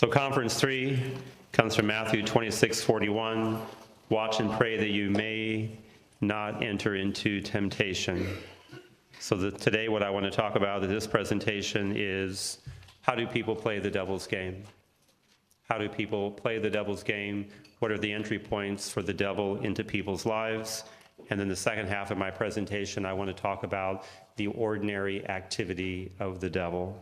So conference 3 comes from Matthew 26:41. Watch and pray that you may not enter into temptation. So today what I want to talk about in this presentation is, how do people play the devil's game? How do people play the devil's game? What are the entry points for the devil into people's lives? And then the second half of my presentation, I want to talk about the ordinary activity of the devil.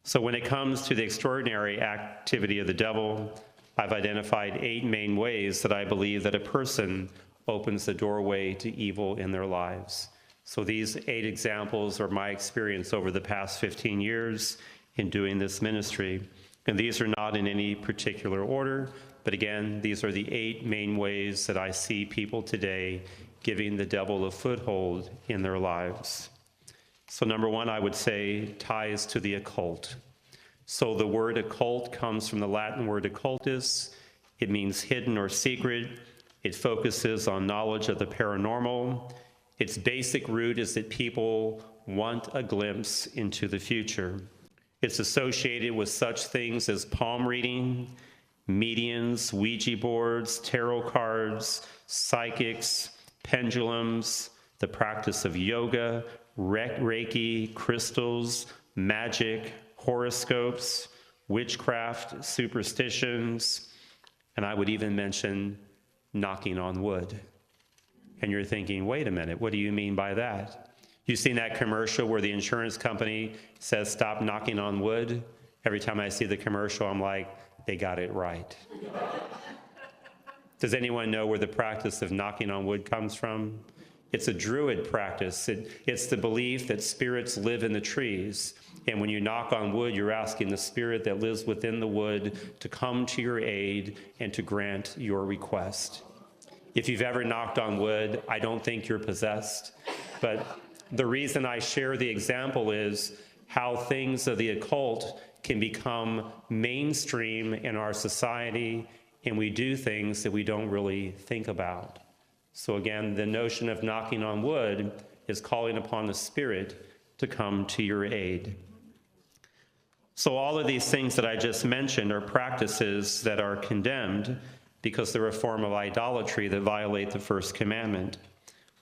So when it comes to the extraordinary activity of the devil, I've identified 8 main ways that I believe that a person opens the doorway to evil in their lives. So these 8 examples are my experience over the past 15 years in doing this ministry. And these are not in any particular order, but again, these are the 8 main ways that I see people today giving the devil a foothold in their lives. So number 1, I would say, ties to the occult. So the word occult comes from the Latin word occultus. It means hidden or secret. It focuses on knowledge of the paranormal. Its basic root is that people want a glimpse into the future. It's associated with such things as palm reading, mediums, Ouija boards, tarot cards, psychics, pendulums, the practice of yoga, Reiki, crystals, magic, horoscopes, witchcraft, superstitions, and I would even mention knocking on wood. And you're thinking, wait a minute, what do you mean by that? You've seen that commercial where the insurance company says, stop knocking on wood? Every time I see the commercial, I'm like, they got it right. Does anyone know where the practice of knocking on wood comes from? It's a Druid practice. It's the belief that spirits live in the trees. And when you knock on wood, you're asking the spirit that lives within the wood to come to your aid and to grant your request. If you've ever knocked on wood, I don't think you're possessed. But the reason I share the example is how things of the occult can become mainstream in our society, and we do things that we don't really think about. So again, the notion of knocking on wood is calling upon the spirit to come to your aid. So all of these things that I just mentioned are practices that are condemned because they're a form of idolatry that violate the first commandment.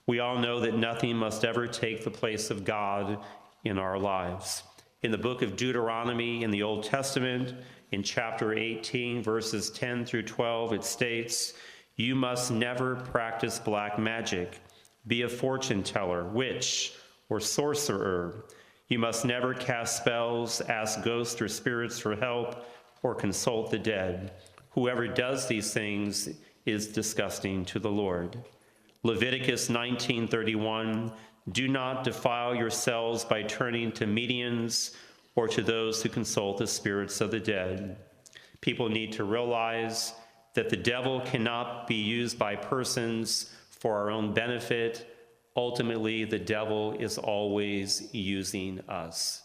We all know that nothing must ever take the place of God in our lives. In the book of Deuteronomy in the Old Testament, in chapter 18, verses 10 through 12, it states, "You must never practice black magic, be a fortune teller, witch, or sorcerer. You must never cast spells, ask ghosts or spirits for help, or consult the dead. Whoever does these things is disgusting to the Lord." Leviticus 19:31, "Do not defile yourselves by turning to mediums or to those who consult the spirits of the dead." People need to realize that the devil cannot be used by persons for our own benefit. Ultimately, the devil is always using us.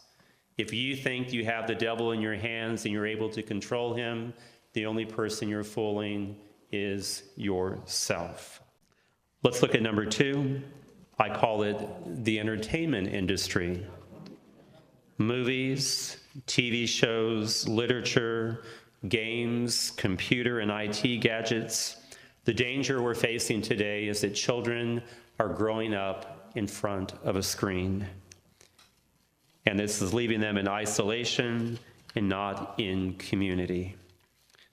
If you think you have the devil in your hands and you're able to control him, the only person you're fooling is yourself. Let's look at number 2. I call it the entertainment industry. Movies, TV shows, literature, games, computer and IT gadgets. The danger we're facing today is that children are growing up in front of a screen. And this is leaving them in isolation and not in community.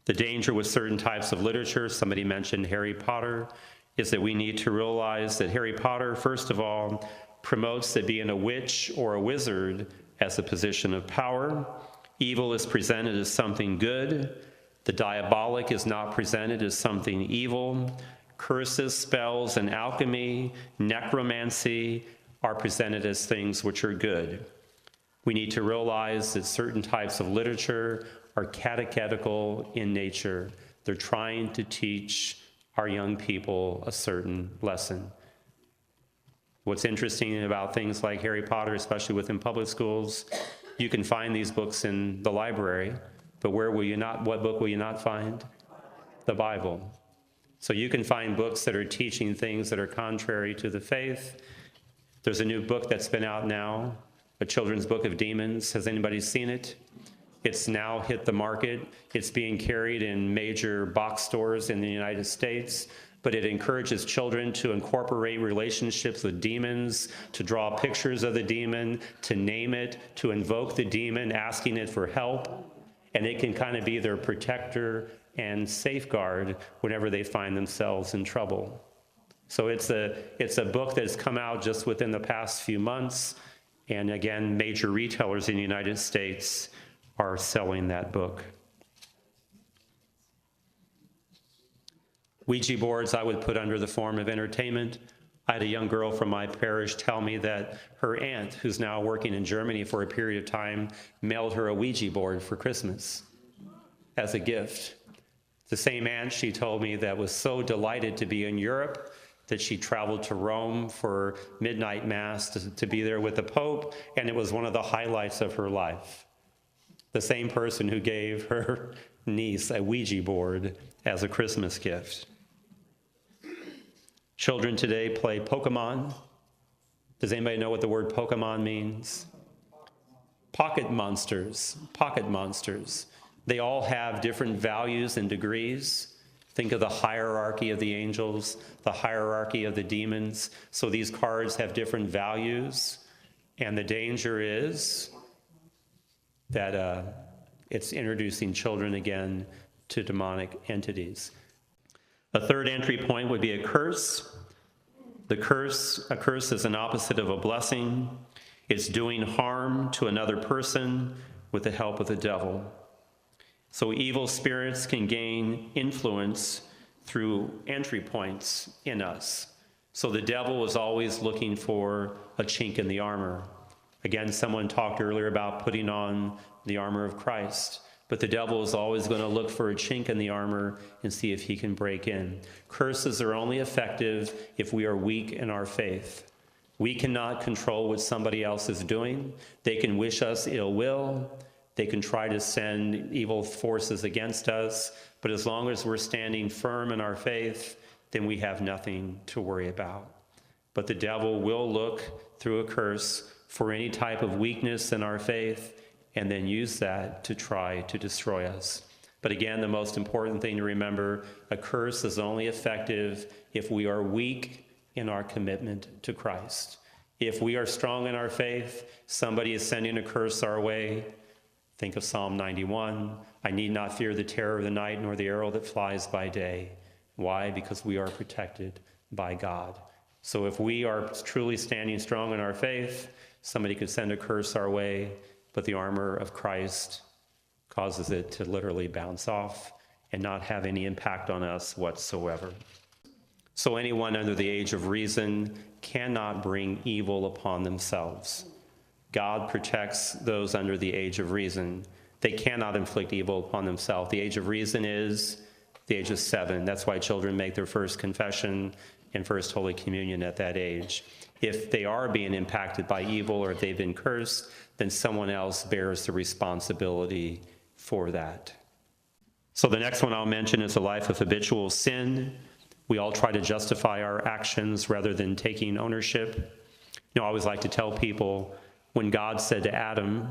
The danger with certain types of literature, somebody mentioned Harry Potter, is that we need to realize that Harry Potter, first of all, promotes that being a witch or a wizard as a position of power. Evil is presented as something good. The diabolic is not presented as something evil. Curses, spells, and alchemy, necromancy are presented as things which are good. We need to realize that certain types of literature are catechetical in nature. They're trying to teach our young people a certain lesson. What's interesting about things like Harry Potter, especially within public schools, you can find these books in the library, but what book will you not find? The Bible. So you can find books that are teaching things that are contrary to the faith. There's a new book that's been out now, a children's book of demons. Has anybody seen it? It's now hit the market. It's being carried in major box stores in the United States, but it encourages children to incorporate relationships with demons, to draw pictures of the demon, to name it, to invoke the demon, asking it for help. And it can kind of be their protector and safeguard whenever they find themselves in trouble. So it's a book that's come out just within the past few months. And again, major retailers in the United States are selling that book. Ouija boards I would put under the form of entertainment. I had a young girl from my parish tell me that her aunt, who's now working in Germany for a period of time, mailed her a Ouija board for Christmas as a gift. The same aunt, she told me, that was so delighted to be in Europe that she traveled to Rome for midnight mass to be there with the Pope, and it was one of the highlights of her life. The same person who gave her niece a Ouija board as a Christmas gift. Children today play Pokemon. Does anybody know what the word Pokemon means? Pocket monsters. Pocket monsters. They all have different values and degrees. Think of the hierarchy of the angels, the hierarchy of the demons. So these cards have different values. And the danger is that it's introducing children again to demonic entities. A third entry point would be a curse. A curse is an opposite of a blessing. It's doing harm to another person with the help of the devil. So evil spirits can gain influence through entry points in us. So the devil is always looking for a chink in the armor. Again, someone talked earlier about putting on the armor of Christ. But the devil is always going to look for a chink in the armor and see if he can break in. Curses are only effective if we are weak in our faith. We cannot control what somebody else is doing. They can wish us ill will. They can try to send evil forces against us. But as long as we're standing firm in our faith, then we have nothing to worry about. But the devil will look through a curse for any type of weakness in our faith, and then use that to try to destroy us. But again, the most important thing to remember, a curse is only effective if we are weak in our commitment to Christ. If we are strong in our faith, somebody is sending a curse our way. Think of Psalm 91. I need not fear the terror of the night, nor the arrow that flies by day. Why? Because we are protected by God. So if we are truly standing strong in our faith, somebody could send a curse our way, but the armor of Christ causes it to literally bounce off and not have any impact on us whatsoever. So anyone under the age of reason cannot bring evil upon themselves. God protects those under the age of reason. They cannot inflict evil upon themselves. The age of reason is the age of 7. That's why children make their first confession and first Holy Communion at that age. If they are being impacted by evil or if they've been cursed, then someone else bears the responsibility for that. So the next one I'll mention is a life of habitual sin. We all try to justify our actions rather than taking ownership. I always like to tell people, when God said to Adam,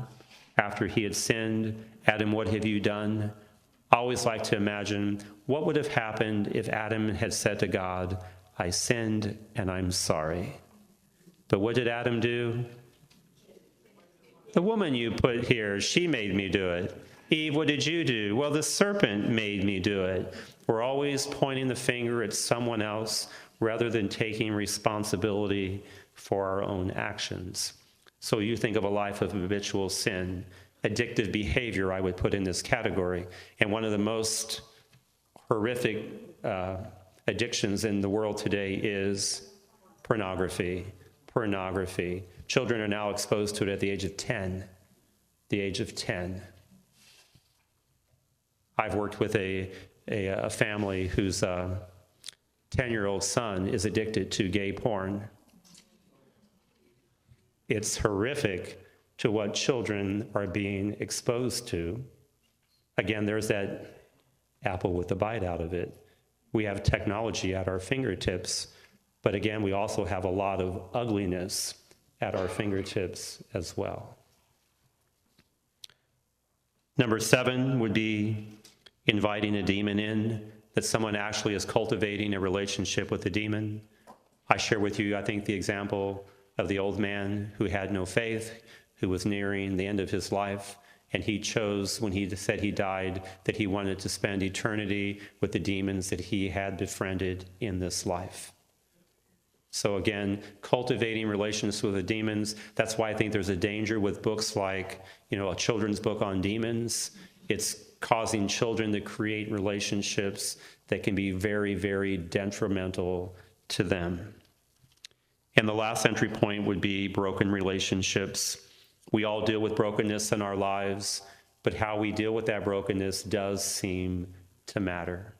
after he had sinned, Adam, what have you done? I always like to imagine what would have happened if Adam had said to God, I sinned and I'm sorry. But what did Adam do? The woman you put here, she made me do it. Eve, what did you do? Well, the serpent made me do it. We're always pointing the finger at someone else rather than taking responsibility for our own actions. So you think of a life of habitual sin, addictive behavior I would put in this category. And one of the most horrific addictions in the world today is pornography. Pornography. Children are now exposed to it at the age of 10. The age of 10. I've worked with a family whose 10-year-old son is addicted to gay porn. It's horrific to what children are being exposed to. Again, there's that apple with the bite out of it. We have technology at our fingertips, but again, we also have a lot of ugliness at our fingertips as well. Number 7 would be inviting a demon in, that someone actually is cultivating a relationship with the demon. I share with you, I think, the example of the old man who had no faith, who was nearing the end of his life, and he chose, when he said he died, that he wanted to spend eternity with the demons that he had befriended in this life. So again, cultivating relations with the demons, that's why I think there's a danger with books like, a children's book on demons. It's causing children to create relationships that can be very, very detrimental to them. And the last entry point would be broken relationships. We all deal with brokenness in our lives, but how we deal with that brokenness does seem to matter.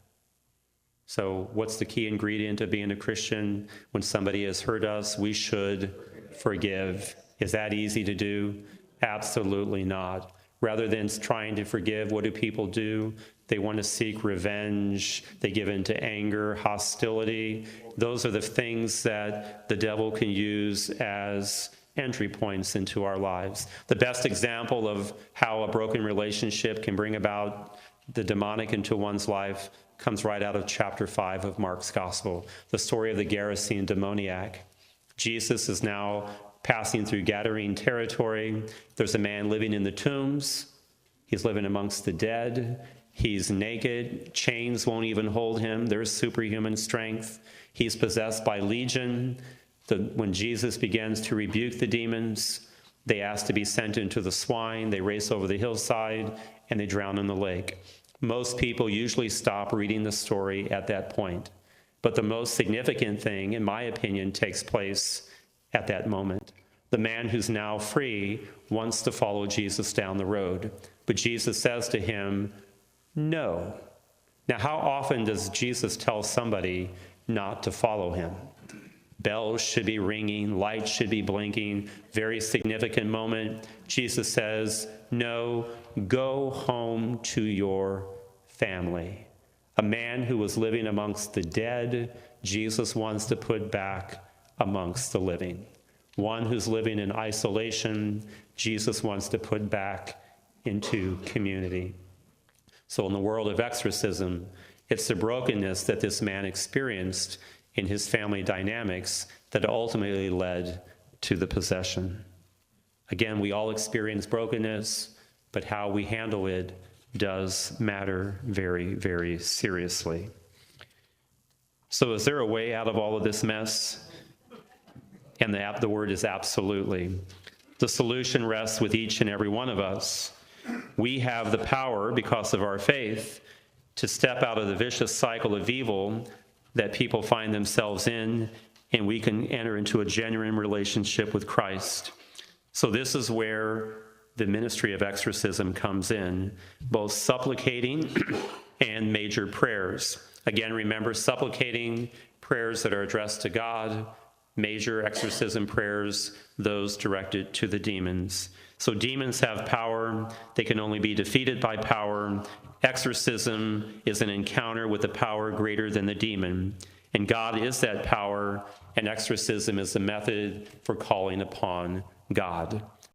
So what's the key ingredient of being a Christian? When somebody has hurt us, we should forgive. Is that easy to do? Absolutely not. Rather than trying to forgive, what do people do? They want to seek revenge. They give in to anger, hostility. Those are the things that the devil can use as entry points into our lives. The best example of how a broken relationship can bring about the demonic into one's life comes right out of chapter 5 of Mark's Gospel, the story of the Gerasene demoniac. Jesus is now passing through Gadarene territory. There's a man living in the tombs. He's living amongst the dead. He's naked. Chains won't even hold him. There's superhuman strength. He's possessed by legion. When Jesus begins to rebuke the demons, they ask to be sent into the swine. They race over the hillside, and they drown in the lake. Most people usually stop reading the story at that point. But the most significant thing, in my opinion, takes place at that moment. The man who's now free wants to follow Jesus down the road, but Jesus says to him, no. Now, how often does Jesus tell somebody not to follow him? Bells should be ringing, lights should be blinking, very significant moment. Jesus says, no, go home to your family. A man who was living amongst the dead, Jesus wants to put back amongst the living. One who's living in isolation, Jesus wants to put back into community. So in the world of exorcism, it's the brokenness that this man experienced in his family dynamics that ultimately led to the possession. Again, we all experience brokenness, but how we handle it does matter very, very seriously. So is there a way out of all of this mess? And the word is absolutely. The solution rests with each and every one of us. We have the power, because of our faith, to step out of the vicious cycle of evil that people find themselves in, and we can enter into a genuine relationship with Christ. So this is where the ministry of exorcism comes in, both supplicating and major prayers. Again, remember, supplicating prayers that are addressed to God, major exorcism prayers, those directed to the demons. So demons have power. They can only be defeated by power. Exorcism is an encounter with a power greater than the demon. And God is that power, and exorcism is the method for calling upon God.